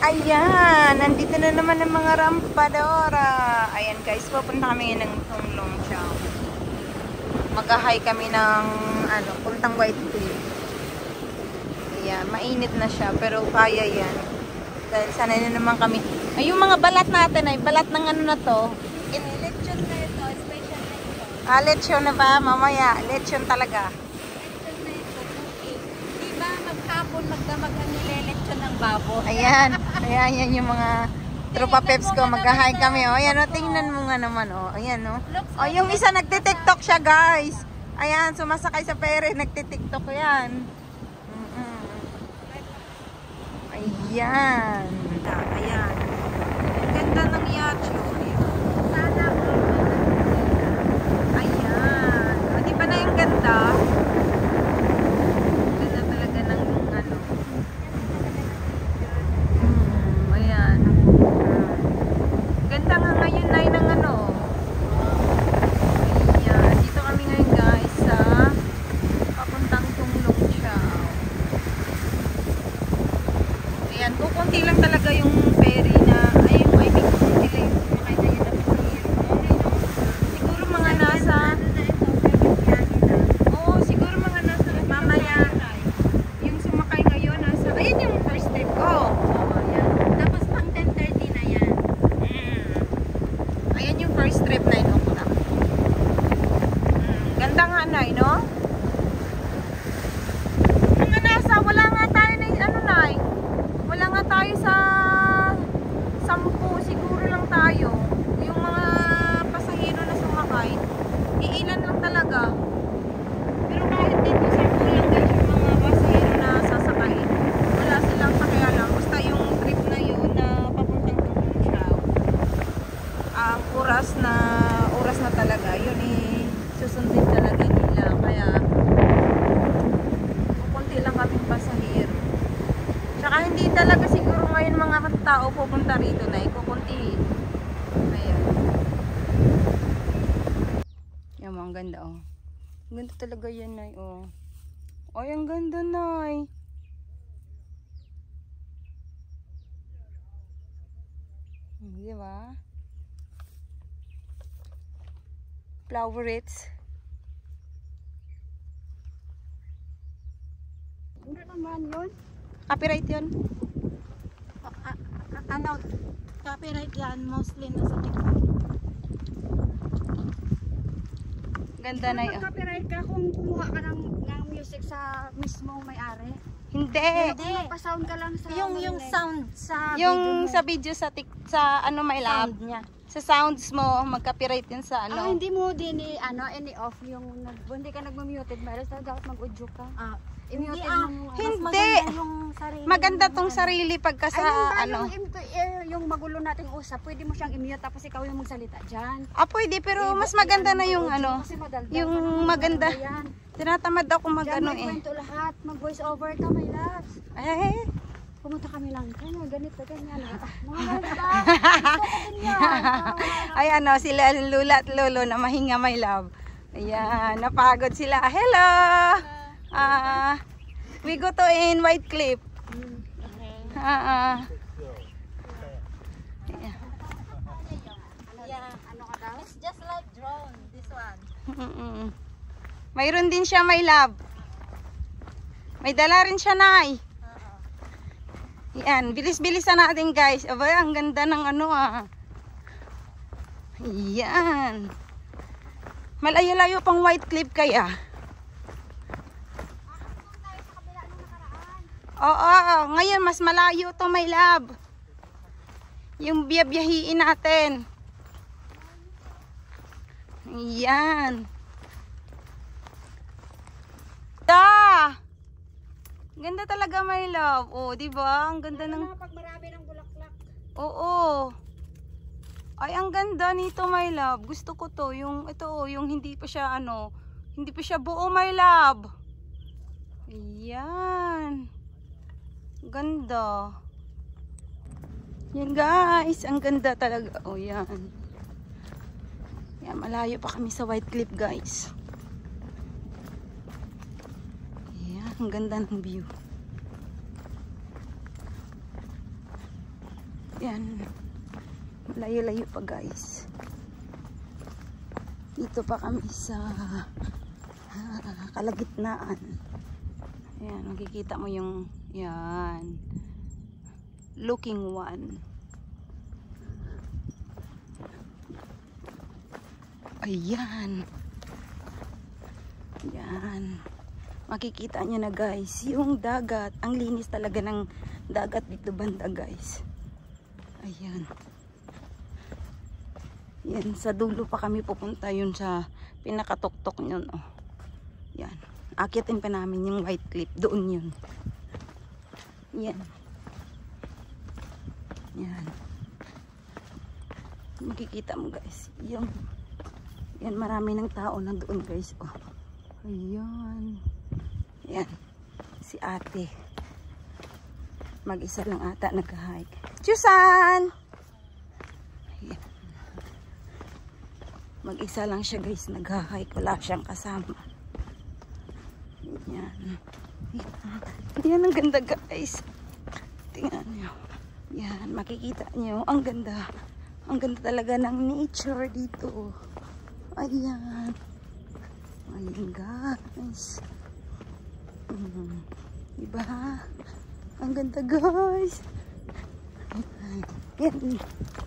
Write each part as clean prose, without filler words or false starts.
Ayan, nandito na naman ang mga rampadora. Ayan guys, pupunta kami ng Tunglong Chow. Mag-hi kami ng puntang White Cliff. Ayan, mainit na siya pero kaya yan. Dahil sana na naman kami. Ay, yung mga balat natin ay balat ng ano na to. Lechon na ito, special na ito. Lechon na ba? Mamaya, lechon talaga. Lechon na ito, cookie. Diba maghapon magdamag ang nilelechon ng baboy? Ayan, ayan, yan yung mga tropa peps ko. Mag-hi kami. O, ayan, o, tingnan mo nga naman. O, ayan, o. O, yung isa nagtitiktok siya, guys. Ayan, sumasakay sa pere. Nagtitiktok yan. Ayan. Ayan. Ang ganda ng yacho. Ayan. O, di ba na yung ganda? Ganda talaga ng ano. Ayan. Ganda nga ngayon na ng ano. Ayan. Dito kami ngayon guys sa papuntang Tunglong Chow. Ayan. Kukunti lang talaga yung ferry na ay yung I mean kukunti lang yung sumakay na yun na siguro mga nasa siguro mga nasa mamaya yung sumakay ngayon nasa ayun yung first step ko. Tapos pang 10:30 na yan. Ayan yung first trip, 9 o'clock. Ganda nga, Nay, no? Mga nasa, wala nga tayo na, ano, Nay? Wala nga tayo sa 10, siguro lang tayo. Yung mga pasahero na sumakay, iilan lang talaga. Pero kahit dito sa kulang guys, yung mga pasahero na sasakay, wala silang sakaya lang. Basta yung trip na yun na papuntang Tunglong Chow. Ang oras na talaga yun susundin talaga nila kaya kukunti lang kaming pasahero tsaka hindi talaga siguro ngayon mga tao pupunta rito na kukunti. Ayan yan mga ganda ang ganda talaga yan Nay ay ang ganda Nay diba flowers. Ano naman yun? Copyright yun? Ano? Copyright yan, mostly nasa TikTok. Ganda na yun. Copyright ka kung kumuha ka ng music sa mismong may-ari? Hindi. Hindi. Magpa-sound ka lang sa Yung sound sa yung sa video sa ano my lab sound niya. sa sounds mo mag-copyright yun sa ano. Hindi mo din ini-off yung hindi ka nagmu-muted, meron dapat mag-audio ka. I-muted mo. Hindi. Yung sarili. Maganda tong sarili pagka sa ano. Yung magulo nating usap, pwede mo siyang i-mute tapos ikaw yung magsalita diyan. Pwede pero mas maganda na yung ano. Yung maganda. Yan. Tinatamad ako mag-ano Kwento lahat, mag-voice over ka, my loves. Pumunta kami lang kayo, ganito, ganyan. Ay sila lula at lolo na mahinga my love. Ayan, napagod sila. Hello! We go to in White Cliff. It's just like drone, this one. Mayroon din siya my love. May dala rin siya Nay. Yan, bilis-bilisan natin guys. Abay, ang ganda ng ano Yan. Malayo-layo pang White Cliff kaya. Oo, ngayon mas malayo to my love. Yung biyabiyahiin natin. Yan. Ganda talaga my love. Di ba? Ang ganda ng Pag marami ng bulaklak. Oo. Ay, ang ganda nito my love. Gusto ko to, yung yung hindi pa siya hindi pa siya buo my love. Ayan. Ganda. Yan guys, ang ganda talaga. Yan. Yan, malayo pa kami sa White Cliff guys. Ang ganda ng view. Yan. Layo-layo pa guys. Dito pa kami sa kalagitnaan. Ayan, makikita mo yung yan. Looking one. Ayan. Yan. Makikita nyo na guys, yung dagat. Ang linis talaga ng dagat dito banda guys. Ayan. Yan, sa dulo pa kami pupunta yun sa pinakatuktok nyon. Oh. Yan. Akitin pa namin yung White Cliff. Doon yun. Yan. Yan. Makikita mo guys. Yung yan, marami ng tao na doon guys. Oh. Ayan. Yan. Si ate. Mag-isa lang ata nag-hike. Chusan! Ayan. Mag-isa lang siya guys nag-hike. Wala siyang kasama. Yan. Yan ang ganda guys. Tingnan nyo. Yan. Makikita nyo. Ang ganda. Ang ganda talaga ng nature dito. Ayan. Ayan guys. Diba? Ang ganda guys. Yan.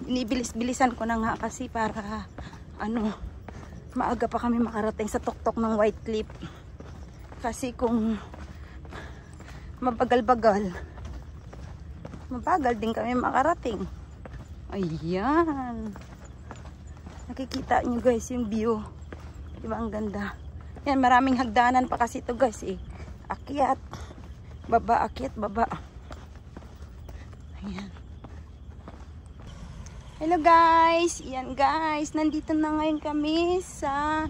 Binibilis-bilisan ko na nga kasi para ano, maaga pa kami makarating sa tuktok ng White Cliff. Kasi kung mabagal-bagal, mabagal din kami makarating. Ayan. Nakikita nyo guys yung view. Diba ang ganda? Yan, maraming hagdanan pa kasi ito guys eh. Akyat, baba, akyat, baba. Ayan. Hello guys! Yan guys, nandito na ngayon kami sa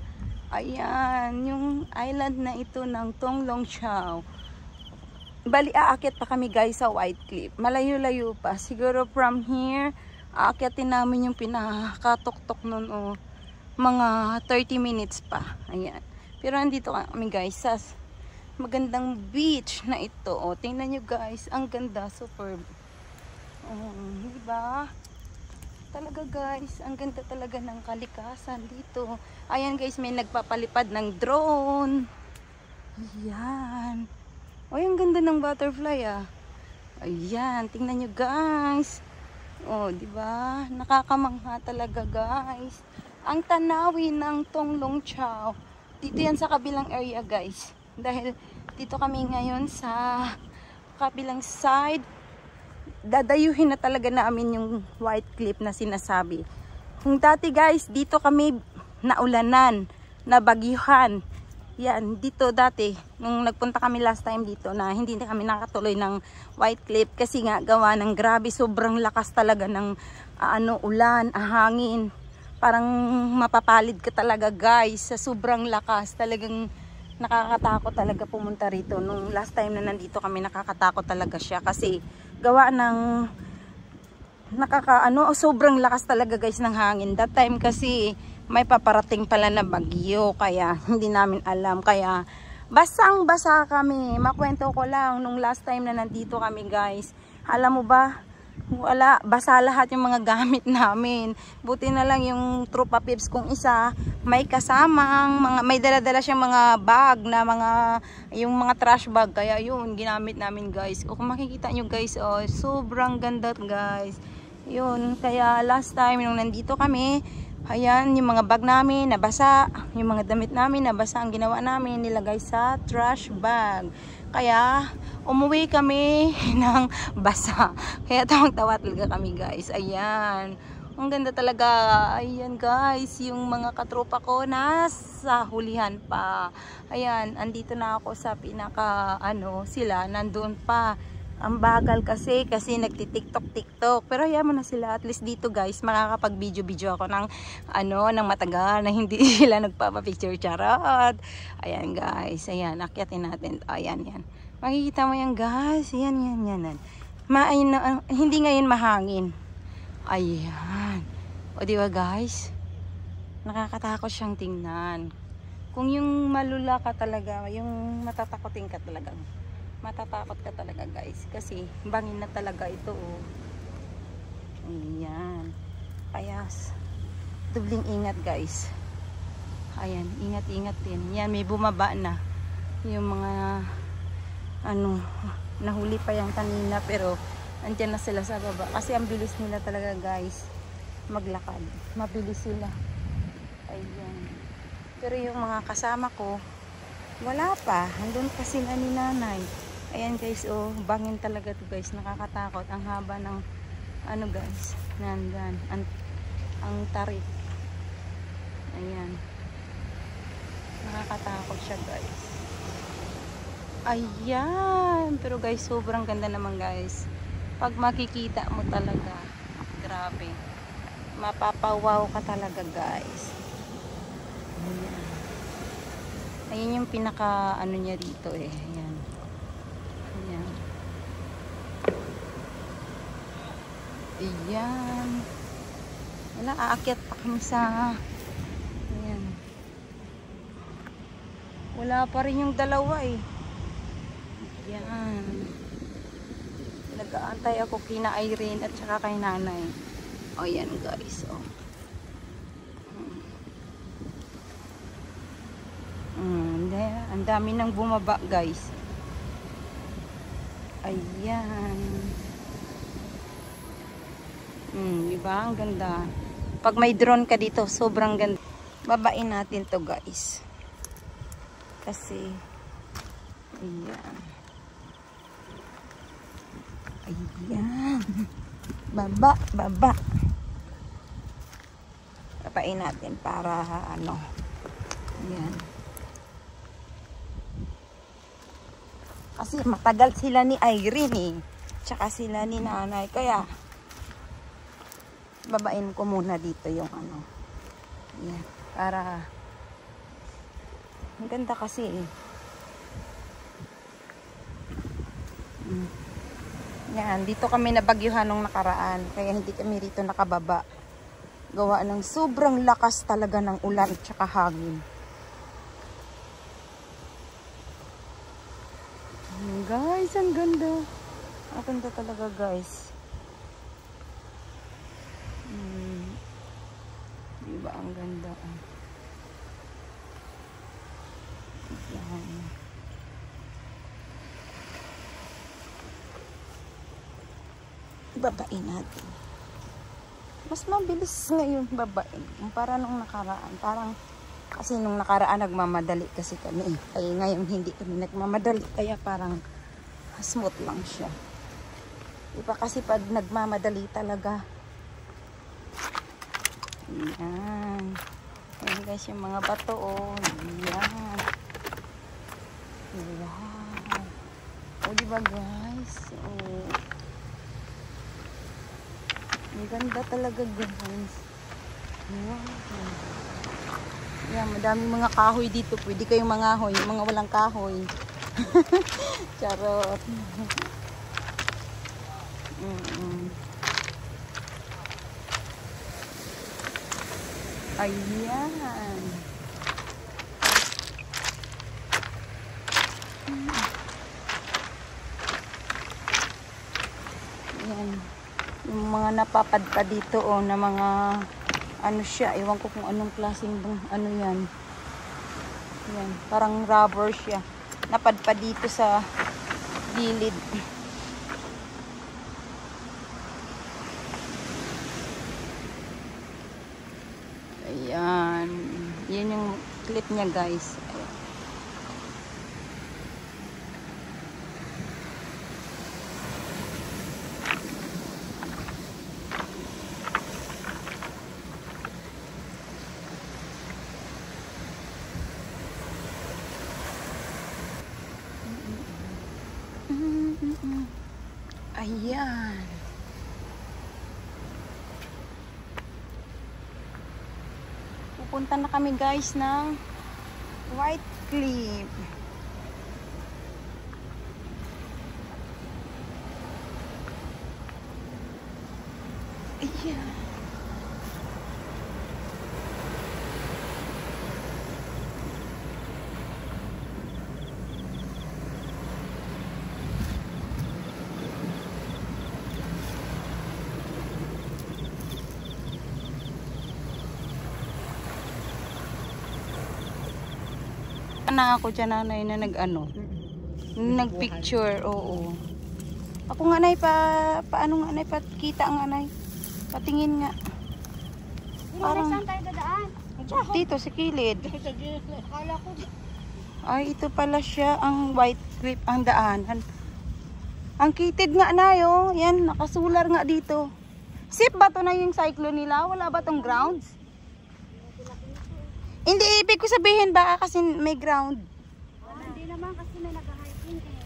ayan, yung island na ito ng Tung Long Chau. Bali, aakyat pa kami guys sa White Cliff. Malayo-layo pa. Siguro from here, aakyatin namin yung pinakatuktok nun o mga 30 minutes pa. Ayan. Pero nandito kami guys sa magandang beach na ito. O, tingnan nyo guys, ang ganda, superb. Diba? Talaga guys, ang ganda talaga ng kalikasan dito. Ayan guys, may nagpapalipad ng drone. Ayan. O, ang ganda ng butterfly ah. Ayan, tingnan nyo guys. O, diba? Nakakamangha talaga guys. Ang tanawin ng Tung Long Chau. Dito yan sa kabilang area guys. Dahil dito kami ngayon sa kabilang side. Dadayuhin na talaga namin yung White Cliff na sinasabi. Kung dati guys, dito kami naulanan, nabagyuhan. Yan, dito dati, nung nagpunta kami last time dito na hindi na kami nakatuloy ng White Cliff kasi nga gawa ng grabe, sobrang lakas talaga ng ulan, hangin. Parang mapapalid ka talaga guys, sa sobrang lakas. Talagang nakakatakot talaga pumunta rito. Nung last time na nandito kami, nakakatakot talaga siya kasi gawa ng sobrang lakas talaga guys ng hangin. That time kasi may paparating pala na bagyo kaya hindi namin alam. Kaya basang-basa kami. Makwento ko lang nung last time na nandito kami guys. Alam mo ba? Wala, basa lahat yung mga gamit namin. Buti na lang yung tropa pips kong isa, may kasamang may dala-dala siyang mga bag na yung mga trash bag. Kaya yun, ginamit namin guys. O kung makikita nyo guys, oh, sobrang ganda guys. Yun, kaya last time nung nandito kami, ayan, yung mga bag namin nabasa, yung mga damit namin nabasa. Ang ginawa namin, nilagay sa trash bag. Kaya umuwi kami ng basa. Kaya tawang-tawa talaga kami guys. Ayan. Ang ganda talaga. Ayan guys. Yung mga katropa ko nasa hulihan pa. Ayan. Andito na ako sa pinaka sila. Nandun pa. Ang bagal kasi nagti-tiktok. Pero ayan mo na sila. At least dito guys, makakapag-video ako ng ng matagal na hindi sila nagpapapicture. Charot. Ayan guys. Ayan. Akyatin natin. Ayan yan. Makikita mo yan guys. Yan. Hindi ngayon mahangin. Ayan. O diba guys? Nakakatakot siyang tingnan. Kung yung malula ka talaga, yung matatakotin ka talaga. Matatakot ka talaga guys kasi bangin na talaga ito oh. Ayan. Kaya dubling ingat guys. Ayan, ingat-ingat din. Yan, may bumaba na. Yung mga ano, nahuli pa yan kanina pero andyan na sila sa baba. Kasi ang bilis nila talaga guys maglakad. Mabilis sila. Ayan. Pero yung mga kasama ko, wala pa. Andun pa sila ni nanay. Ayan guys, oh, bangin talaga to guys. Nakakatakot. Ang haba ng ano guys, nandan. Ang tarik. Ayan. Nakakatakot siya guys. Ayan. Pero guys, sobrang ganda naman guys. Pag makikita mo talaga, grabe. Mapapawaw ka talaga guys. Ayan. Ayan yung pinaka ano niya dito eh. Ayan. Ayan. Ayan. Wala, aakyat pa kami sa ayan. Wala pa rin yung dalawa eh. Ayan. Nag-aantay ako kina Irene at saka kay nanay. O yan guys. O. Ang dami nang bumaba guys. Ayan. Diba? Ang ganda. Pag may drone ka dito, sobrang ganda. Babain natin to guys. Kasi ayan. Ayan. Baba, baba. Babain natin para ano. Ayan. Kasi matagal sila ni Irene eh. Tsaka sila ni nanay. Kaya babain ko muna dito yung ano. Ayan. Para ang ganda kasi eh. Yan, dito kami nabagyuhan nung nakaraan. Kaya hindi kami rito nakababa. Gawa ng sobrang lakas talaga ng ulan at saka hangin. Guys, ang ganda. Ang ganda talaga guys. Diba ang ganda? Yan. Babain natin. Mas mabilis ngayon babain. Para nung nakaraan. Parang kasi nung nakaraan nagmamadali kasi kami. Kaya ngayon hindi kami nagmamadali. Kaya parang smooth lang siya. Iba kasi pag nagmamadali talaga. Ayan. Ayan guys yung mga bato. Oh. Ayan. Wow. O diba guys? Oh. Ang ganda talaga guys. Wow. Yan, madaming mga kahoy dito. Pwede kayong mangahoy. Yung mga walang kahoy. Charot. Ayan. Ayan. Yung mga napapadpa dito oh, na mga ano siya, ewan ko kung anong klaseng ano yan. Yan, parang rubber siya. Napadpa dito sa gilid. Ayan. Yan yung clip niya guys. Ayan. Pupunta na kami guys ng White Cliff. Ayan. na ako dyan, nanay, na nag-ano. Nagpicture, oo. Ako nga, nay, paano nga, nay, pakita nga, nay. Patingin nga. Parang saan tayo dadaan? Dito, sa kilid. Akala ko. Ay, ito pala siya, ang white cliff, ang daanan. Ang kitid nga na yun. Yan, nakasular nga dito. Safe ba to na yung cyclone nila? Wala ba tong grounds? Hindi, ibig ko sabihin baka kasi may ground. Hindi naman kasi may nag-hiking eh.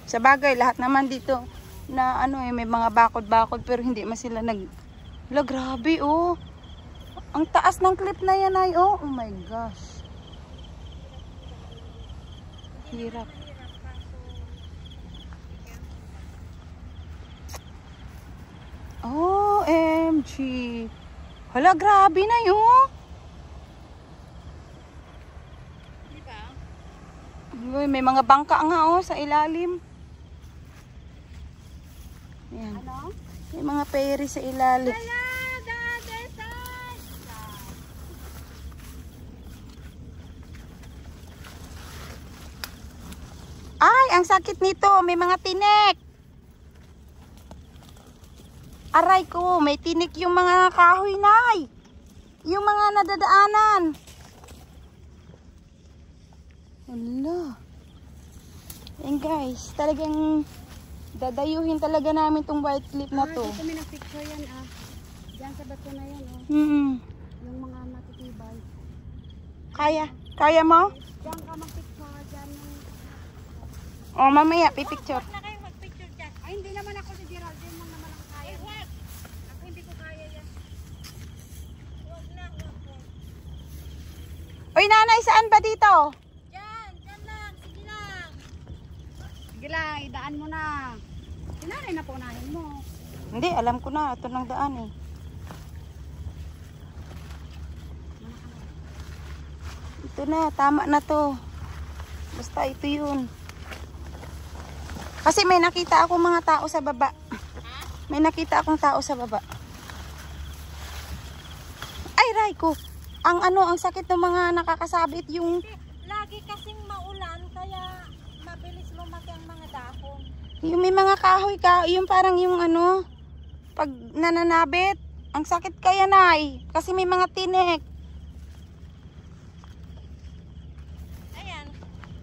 Sa bagay, lahat naman dito na ano eh, may mga bakod-bakod pero hindi man sila nag... La, grabe oh. Ang taas ng cliff na yan ay oh. Oh my gosh. Hirap. OMG. Hala, grabe na yun. Diba? Uy, may mga bangka nga oh sa ilalim. Ayan. Ano? May mga ferry sa ilalim. Ay, ang sakit nito. May mga tinik. Aray ko, may tinik yung mga kahoy, nay. Yung mga nadadaanan. Hala. Yan guys, talagang dadayuhin talaga namin tong white cliff na to. Dito may nag-picture yan ah. Diyan sa bato na yan oh. Yung mga matitibay. Kaya mo? Diyan ka mag-picture, diyan yung... O, mamaya, pipicture. na kayo mag-picture dyan. Ay, hindi naman ako si Geraldine lang naman ang kaya. Ako hindi ko kaya yan. Huwag na. Uy, nanay, saan ba dito? Diyan lang. Sige lang. Sige lang, idaan mo na. Sinanay na punahin mo. Hindi, alam ko na. Ito ng daan eh. Ito na, tama na to. Basta ito yun. Kasi may nakita akong mga tao sa baba. May nakita akong tao sa baba. Ay, Raiko. Ang sakit ng mga nakakasabit yung... Lagi kasing maulan kaya mabilis lumaki ang mga dahon. Yung may mga kahoy ka, yung parang yung ano, pag nananabit. Ang sakit kaya, nay. Kasi may mga tinik. Ayan,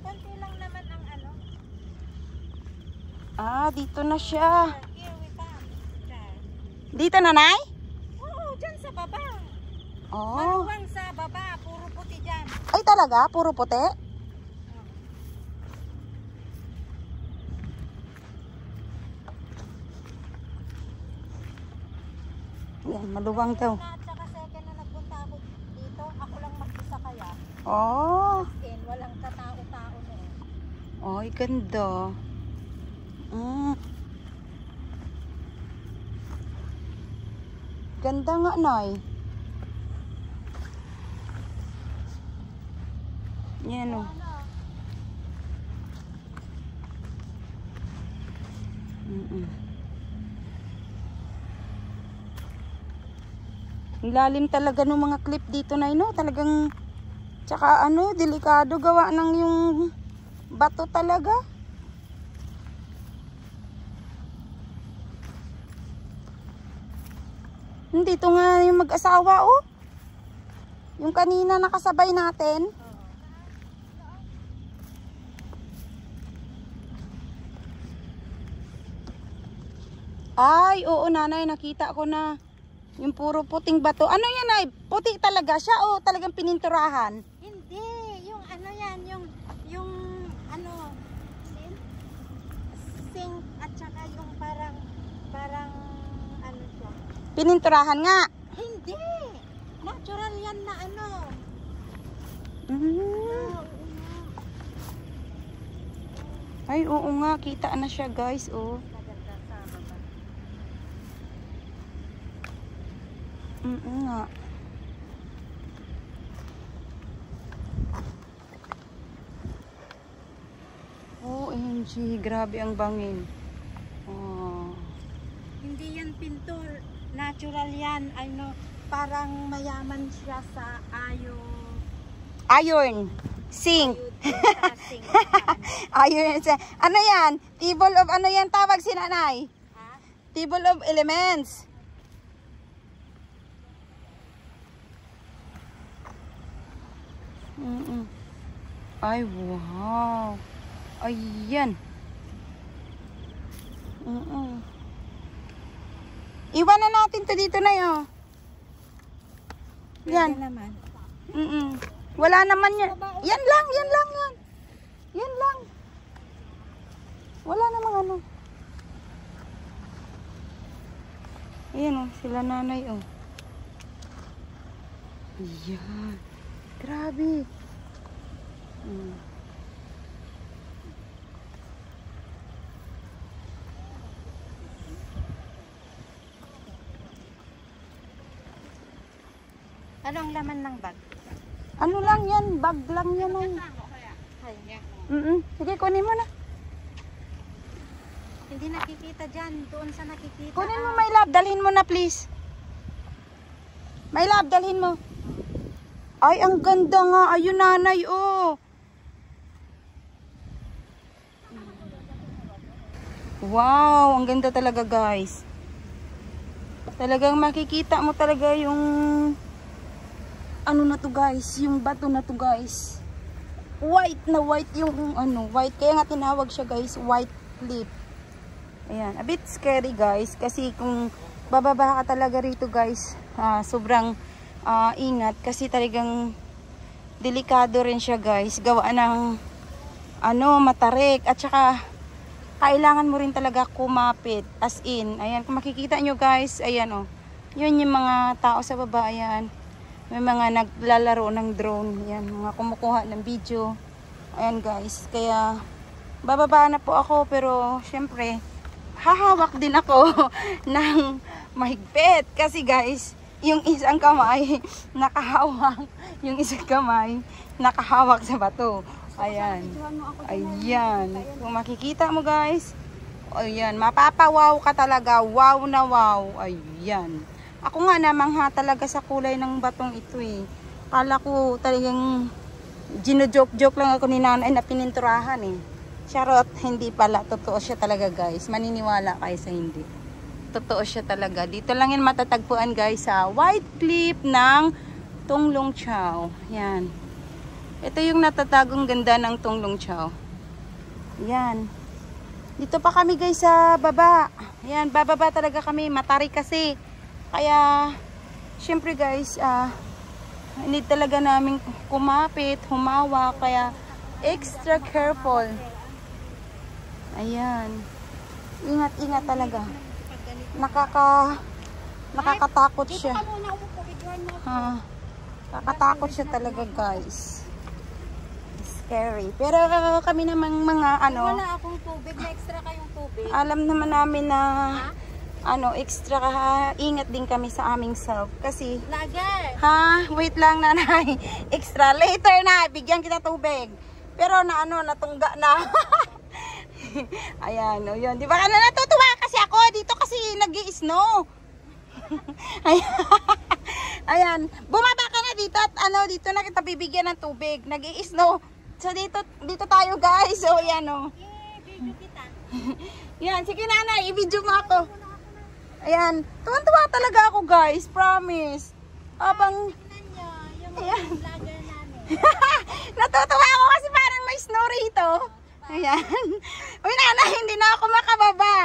konti lang naman ang ano. Ah, dito na siya. Here we come. Dyan. Dito na, nay? Oo, dyan sa baba. Oh. Maluwang sa baba, puro puti dyan. Ay, talaga? Puro puti? Yan, maluwang daw. At saka second na nagpunta ako dito, ako lang mag-isa kaya. Oh. Walang katao-tao noon. Ay, ganda. Ganda nga, nay. Yan o. Ang lalim talaga ng mga clip dito na no. Talagang, tsaka ano, delikado gawa ng yung bato talaga. Dito nga yung mag-asawa oh. Yung kanina nakasabay natin. Ay, oo nanay, nakita ko na. Yung puro puting bato. Ano yan ay? Puti talaga siya o talagang pininturahan? Hindi, yung ano yan, yung ano, sink at saka yung parang ano siya. Pininturahan nga. Hindi, natural yan na ano. Ay, oo nga, kita na siya guys, oh. Nga. OMG, grabe ang bangin. Oh. Hindi yan pintor, natural yan, ano, parang mayaman siya sa Iron. Sink. Iron. Ano yan? Table of ano yan tawag si nanay? Table of elements. Ay, wow. Ayan. Iwan na natin to dito na yun. Yan. naman. Wala naman yan. Yan lang. Yan lang. Wala namang ano. Ayan sila nanay Ayan. Grabe. Ano ang laman ng bag? Ano lang yan? Bag lang yan. Sige, kunin mo na. Hindi nakikita dyan. Doon sa nakikita. Kunin mo, my love. Dalhin mo na, please. My love, dalhin mo. Ay, ang ganda nga. Ayun, nanay, Wow, ang ganda talaga, guys. Talagang makikita mo talaga yung ano na to, guys. Yung bato na to, guys. White na white yung white. Kaya nga tinawag siya, guys, white cliff. Ayan, a bit scary, guys. Kasi kung bababa ka talaga rito, guys, sobrang ingat. Kasi talagang delikado rin siya, guys. Gawa ng matarik. At saka kailangan mo rin talaga kumapit. As in, ayan, kung makikita nyo, guys, ayan, yun yung mga tao sa baba, ayan. May mga naglalaro ng drone. Ayan, mga kumukuha ng video. Ayan, guys. Kaya, bababa na po ako. Pero, syempre, hahawak din ako ng mahigpit. Kasi, guys, yung isang kamay, nakahawak. Yung isang kamay, nakahawak sa bato. Ayan. Ayan. Kung makikita mo, guys. Ayan. Mapapawaw ka talaga. Wow na wow. Ayan. Ako nga namangha talaga sa kulay ng batong ito Kala ko talagang gino-joke-joke lang ako ni nanay na pininturahan Charot, hindi pala. Totoo siya talaga, guys. Maniniwala kayo sa hindi. Totoo siya talaga. Dito lang yan matatagpuan, guys, sa White Cliff ng Tonglong Chau. Yan. Ito yung natatagong ganda ng Tonglong Chau. Yan. Dito pa kami, guys, sa baba. Yan, bababa talaga kami. Matari kasi. Kaya, syempre, guys, need talaga namin kumapit, humawa. Kaya, extra careful. Ayan. Ingat-ingat talaga. Nakakatakot siya. Nakakatakot siya talaga, guys. Scary. Pero kami namang mga Wala akong tubig. Na extra kayong tubig. alam naman namin na extra ingat din kami sa aming self. Kasi, wait lang, nanay. Extra. Later na, bigyan kita tubig. Pero natungga na. Ayan, yun. Di ba natutuwa kasi ako? Dito kasi nag-i-snow. Ayan. Bumaba ka na dito at dito na kita bibigyan ng tubig. Nag-i-snow. So, dito tayo, guys. So, ayan, Video kita. Yan, sige nanay, i-video mo ako. Ayan. Tuwan-tuwa talaga ako, guys. Promise. Abang... Tingnan nyo, yung mga vlogger namin. Natutuwa ako kasi parang may snow rito. Ayan. Uy, nanay, hindi na ako makababa.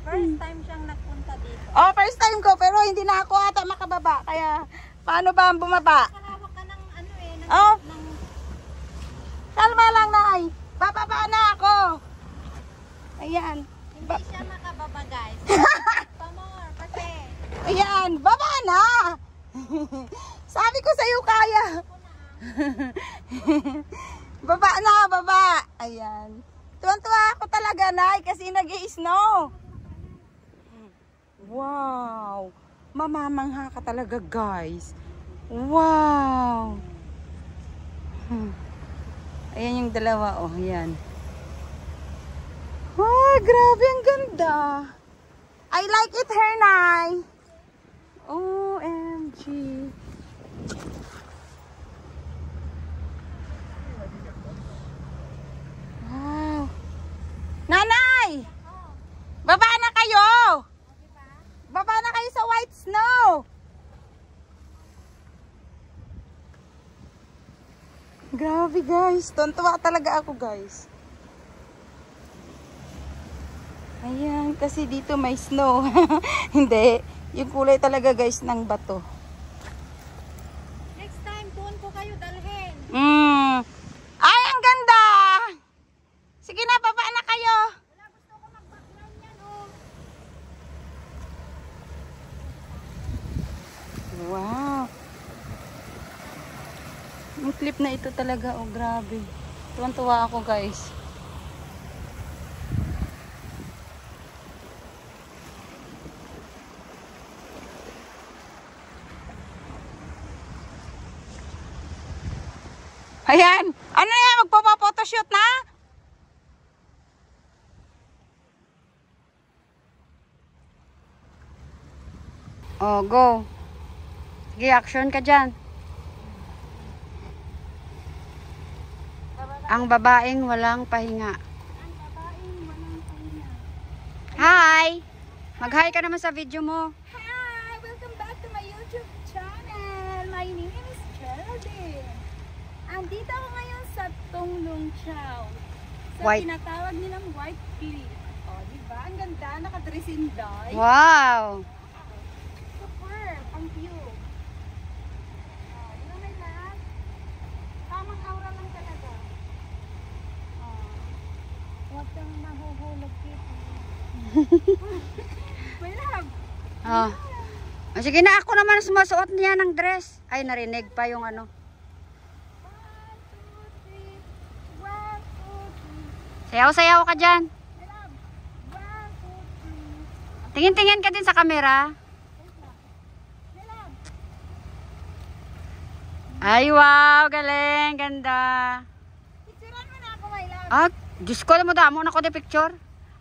First time siyang nagpunta dito. First time ko, pero hindi na ako ata makababa. Kaya, paano ba ang bumaba? Kalawak ka ng Kalma lang, nay. Bababa na ako. Ayan. Hindi siya makababa, guys. Pamor, kasi. Ayan, baba na. Sabi ko sa'yo, kaya. Baba na, baba. Ayan. Tuwan-tuwa ako talaga, nay, kasi nag-i-snow. Wow. Mamamangha ka talaga, guys. Wow. Ayan yung dalawa, ayan. Oh, grabe, ang ganda. I like it, her, nay. OMG. Gigi. Wow. Nanay! Baba na kayo! Baba na kayo sa white snow! Grabe guys, tuntua talaga ako guys. Ayan, kasi dito may snow. Hindi, yung kulay talaga guys ng bato. Next time, doon ko kayo dalhin. Ay, ang ganda! Sige na, baba na kayo. Wala, gusto ko mag-background yan, oh. Wow. Yung clip na ito talaga, oh grabe. Tuwan-tuwa ako guys. Ayan! Ano yan? Magpapa-photoshoot na? Oh, go. Sige, action ka dyan. Ang babaeng walang pahinga. Ang babaeng walang pahinga. Hi! Mag-hi ka naman sa video mo. Hi! Welcome back to my YouTube channel. My name is Geraldine. Andito ako ngayon sa Tonglong Chow. Sa White. tinatawag nilang White Cliff. O, diba? Ang ganda. Nakadresin dye. Wow! Super! Ang view. O, diba may lahat? Tamang aura lang talaga. O, huwag kang mahuhulog dito. May love. Oh. Oh, sige na, ako naman sumusuot niya ng dress. Ay, narinig pa yung ano. 1, 2, 3. 1, 2, 3. Sayaw-sayaw ka dyan. May love. 1, 2, 3. Tingin-tingin ka din sa camera. May love. Ay, wow! Galing! Ganda! Picturean mo na ako, my love. Ah, Diyos ko, damo na ko di picture.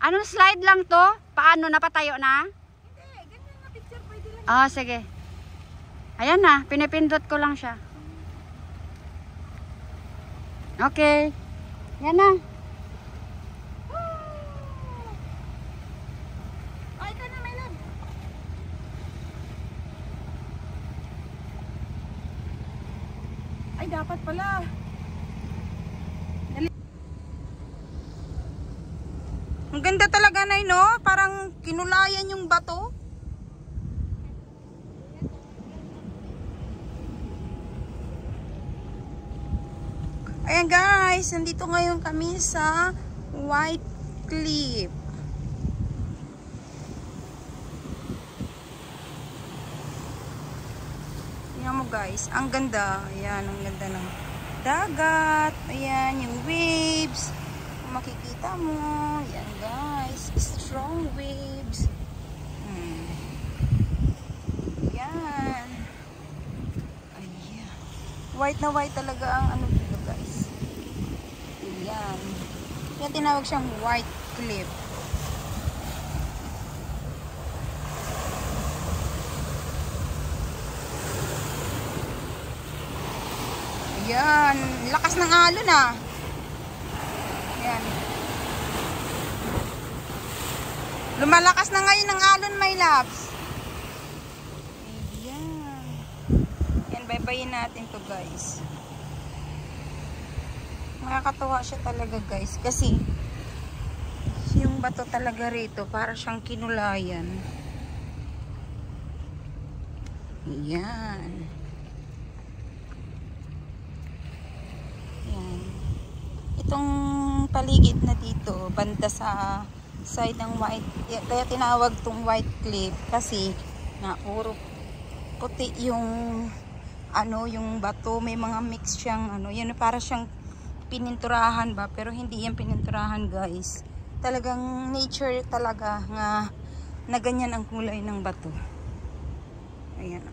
Anong slide lang to? Paano? Napatayo na? Hindi, ganyan na picture. Pwede lang. Ah, sige. Ayan na, pinipindot ko lang siya. Okay. Yan na. Ay, ito na, my love. Ay, dapat pala. Ang ganda talaga na no? Parang kinulayan yung bato. Ayan guys, nandito ngayon kami sa White Cliff. Tingnan mo guys, ang ganda. Ayan, ang ganda ng dagat. Ayan, yung waves. Kung makikita mo. Ayan guys, strong waves. Ayan. Ayan. White na white talaga ang ano dito guys. Ayan. Kaya tinawag siyang White Cliff. Ayan. Lakas ng alon ah. Ayan. Lumalakas na ngayon ang alon, my loves. Ayan. Ayan, baybayin natin to guys. Nakakatuwa siya talaga guys. Kasi, yung bato talaga rito, para siyang kinulayan. Ayan. Ayan. Itong paligid na dito, banda sa side ng white, kaya tinawag tong White Cliff kasi na puro puti yung ano, yung bato, may mga mix siyang ano, yan para siyang pininturahan ba, pero hindi yan pininturahan guys, talagang nature talaga nga na ganyan ang kulay ng bato. Ayan.